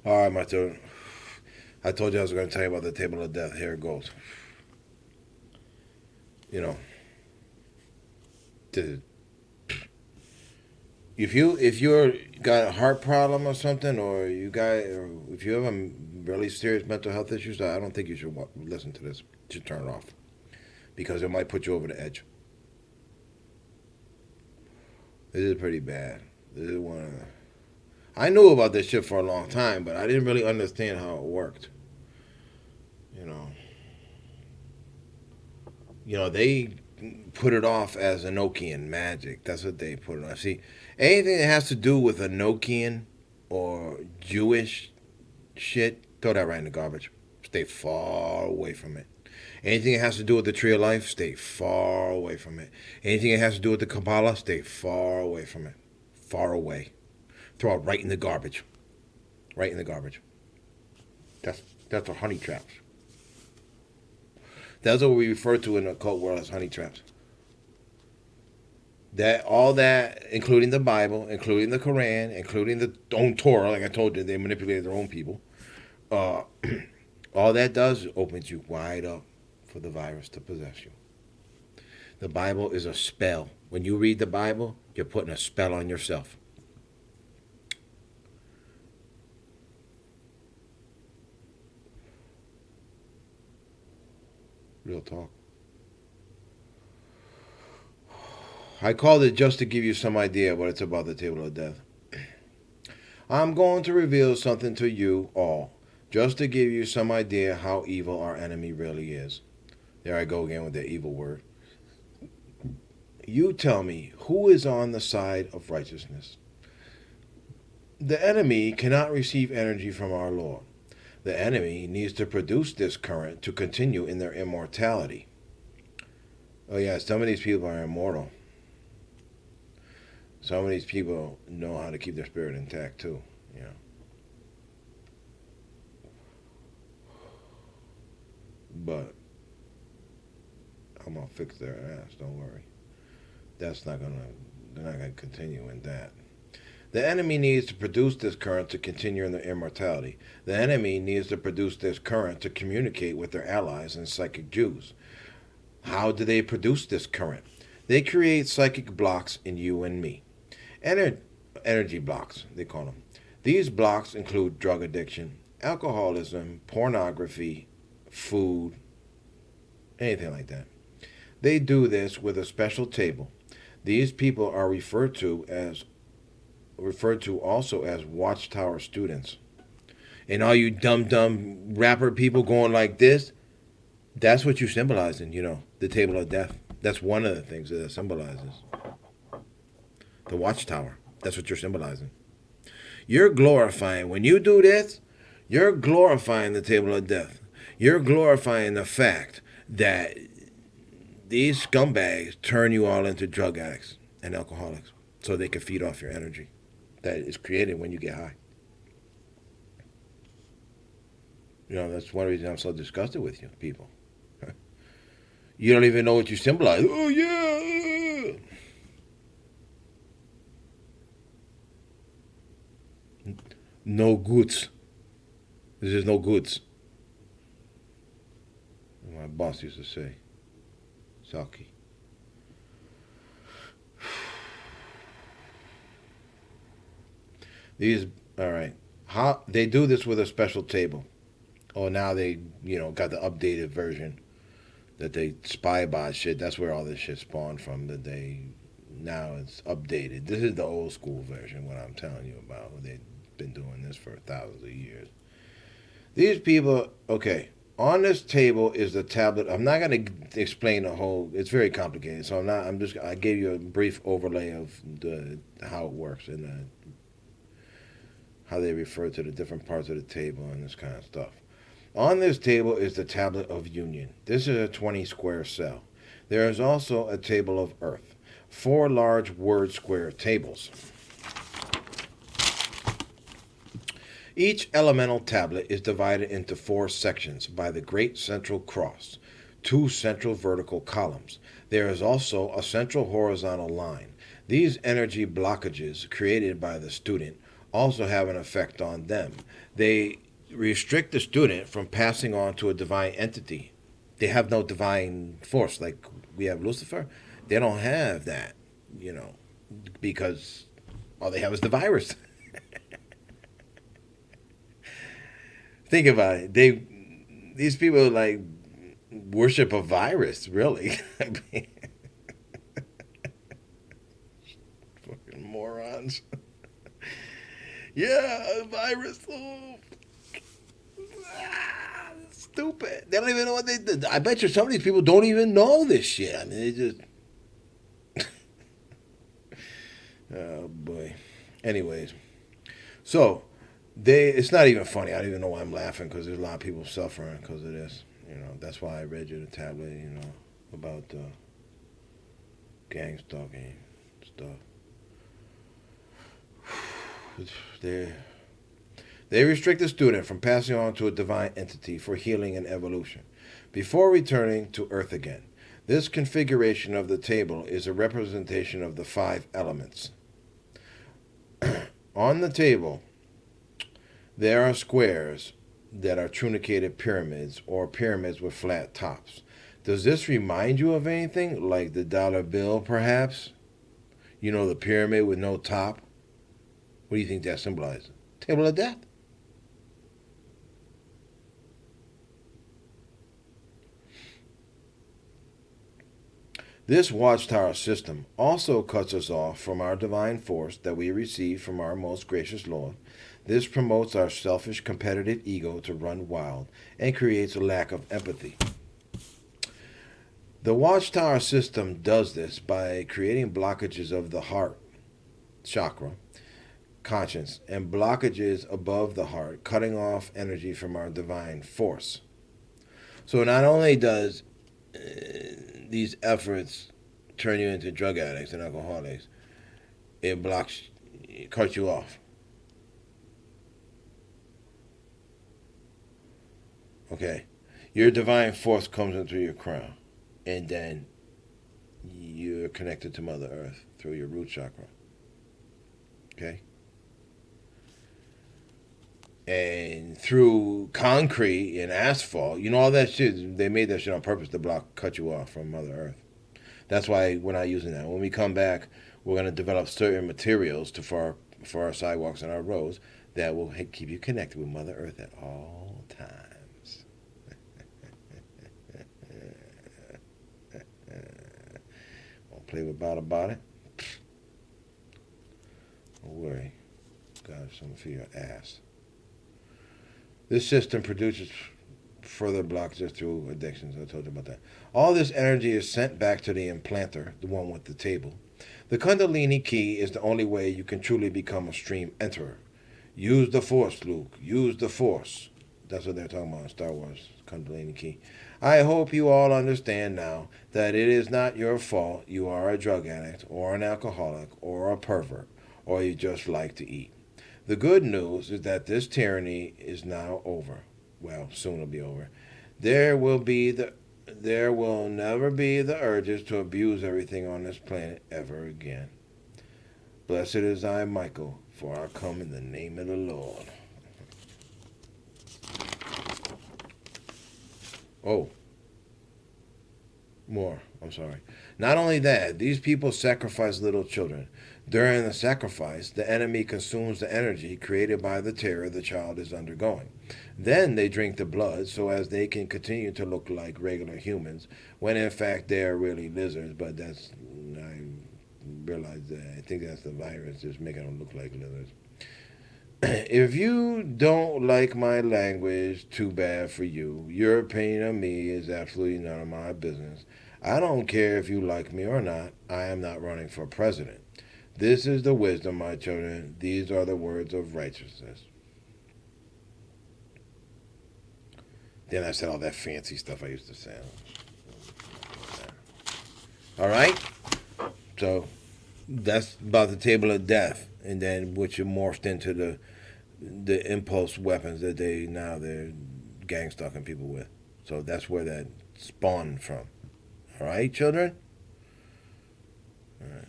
All right, my turn. I told you I was going to tell you about the table of death. Here it goes. You know, the, if you're got a heart problem or something, or if you have a really serious mental health issues, I don't think you should listen to this. You should turn it off because it might put you over the edge. This is pretty bad. This is one of the. I knew about this shit for a long time, but I didn't really understand how it worked. You know, they put it off as Enochian magic. That's what they put it on. See, anything that has to do with Enochian or Jewish shit, throw that right in the garbage. Stay far away from it. Anything that has to do with the tree of life, stay far away from it. Anything that has to do with the Kabbalah, stay far away from it. Far away. Throw it right in the garbage. Right in the garbage. That's a honey traps. That's what we refer to in the occult world as honey traps. That all that, including the Bible, including the Quran, including the own Torah, like I told you, they manipulated their own people. Uh, all that does is opens you wide up for the virus to possess you. The Bible is a spell. When you read the Bible, you're putting a spell on yourself. Real talk. I called it just to give you some idea what it's about, the table of death. I'm going to reveal something to you all, just to give you some idea how evil our enemy really is. There I go again with the evil word. You tell me, who is on the side of righteousness? The enemy cannot receive energy from our Lord. The enemy needs to produce this current to continue in their immortality. Oh yeah, some of these people are immortal. Some of these people know how to keep their spirit intact too. You know. But I'm gonna fix their ass. Don't worry. That's not gonna. They're not gonna continue in that. The enemy needs to produce this current to continue in their immortality. The enemy needs to produce this current to communicate with their allies and psychic Jews. How do they produce this current? They create psychic blocks in you and me. Energy blocks, they call them. These blocks include drug addiction, alcoholism, pornography, food, anything like that. They do this with a special table. These people are referred to also as watchtower students. And all you dumb rapper people going like this, that's what you're symbolizing, the table of death. That's one of the things that it symbolizes. The watchtower. That's what you're symbolizing. You're glorifying, when you do this, you're glorifying the table of death. You're glorifying the fact that these scumbags turn you all into drug addicts and alcoholics so they can feed off your energy that is created when you get high. That's one reason I'm so disgusted with you people. You don't even know what you symbolize. Oh, yeah. No goods. This is no goods. My boss used to say. Saki. These, all right. How they do this with a special table. Oh, now they, got the updated version that they spy bot shit. That's where all this shit spawned from. That they now it's updated. This is the old school version. What I'm telling you about. They've been doing this for thousands of years. These people, okay. On this table is the tablet. I'm not going to explain the whole. It's very complicated. So I'm not. I'm just. I gave you a brief overlay of how it works and how they refer to the different parts of the table and this kind of stuff. On this table is the tablet of union. This is a 20 square cell. There is also a table of earth. 4 large word square tables. Each elemental tablet is divided into 4 sections by the great central cross, 2 central vertical columns. There is also a central horizontal line. These energy blockages created by the student also have an effect on them. They restrict the student from passing on to a divine entity. They have no divine force like we have Lucifer. They don't have that, you know, because all they have is the virus. Think about it. These people like worship a virus, really. I mean, fucking morons. Yeah, a virus. Oh, stupid. They don't even know what they did. I bet you some of these people don't even know this shit. I mean, they just. Oh boy. Anyways, so it's not even funny. I don't even know why I'm laughing because there's a lot of people suffering because of this. You know, that's why I read you the tablet. You know, about gang stalking stuff. They they restrict the student from passing on to a divine entity for healing and evolution before returning to Earth again. This configuration of the table is a representation of the five elements. On the table, there are squares that are truncated pyramids or pyramids with flat tops. Does this remind you of anything, like the dollar bill, perhaps? You know, the pyramid with no top? What do you think that symbolizes? Table of death. This watchtower system also cuts us off from our divine force that we receive from our most gracious Lord. This promotes our selfish, competitive ego to run wild and creates a lack of empathy. The watchtower system does this by creating blockages of the heart chakra, conscience, and blockages above the heart, cutting off energy from our divine force. So not only does these efforts turn you into drug addicts and alcoholics, it cuts you off. Okay, your divine force comes into your crown, and then you're connected to Mother Earth through your root chakra. Okay, and through concrete and asphalt, you know all that shit. They made that shit on purpose to cut you off from Mother Earth. That's why we're not using that. When we come back, we're going to develop certain materials for our sidewalks and our roads that will keep you connected with Mother Earth at all times. Won't play about it. Don't worry. Got something for your ass. This system produces further blockages through addictions. I told you about that. All this energy is sent back to the implanter, the one with the table. The Kundalini key is the only way you can truly become a stream enterer. Use the Force, Luke. Use the Force. That's what they're talking about in Star Wars, Kundalini key. I hope you all understand now that it is not your fault you are a drug addict or an alcoholic or a pervert or you just like to eat. The good news is that this tyranny is now over. Well, soon it'll be over. There will be the there will never be the urges to abuse everything on this planet ever again. Blessed is I, Michael, for I come in the name of the Lord. Oh, more. I'm sorry. Not only that, these people sacrifice little children. During the sacrifice, the enemy consumes the energy created by the terror the child is undergoing. Then they drink the blood so as they can continue to look like regular humans, when in fact they are really lizards. But I realize that. I think that's the virus just making them look like lizards. If you don't like my language, too bad for you. Your opinion of me is absolutely none of my business. I don't care if you like me or not. I am not running for president. This is the wisdom, my children. These are the words of righteousness. Then I said all that fancy stuff I used to say. All right? So that's about the table of death, and then which it morphed into the impulse weapons that they're gang stalking people with. So that's where that spawned from. All right, children? All right.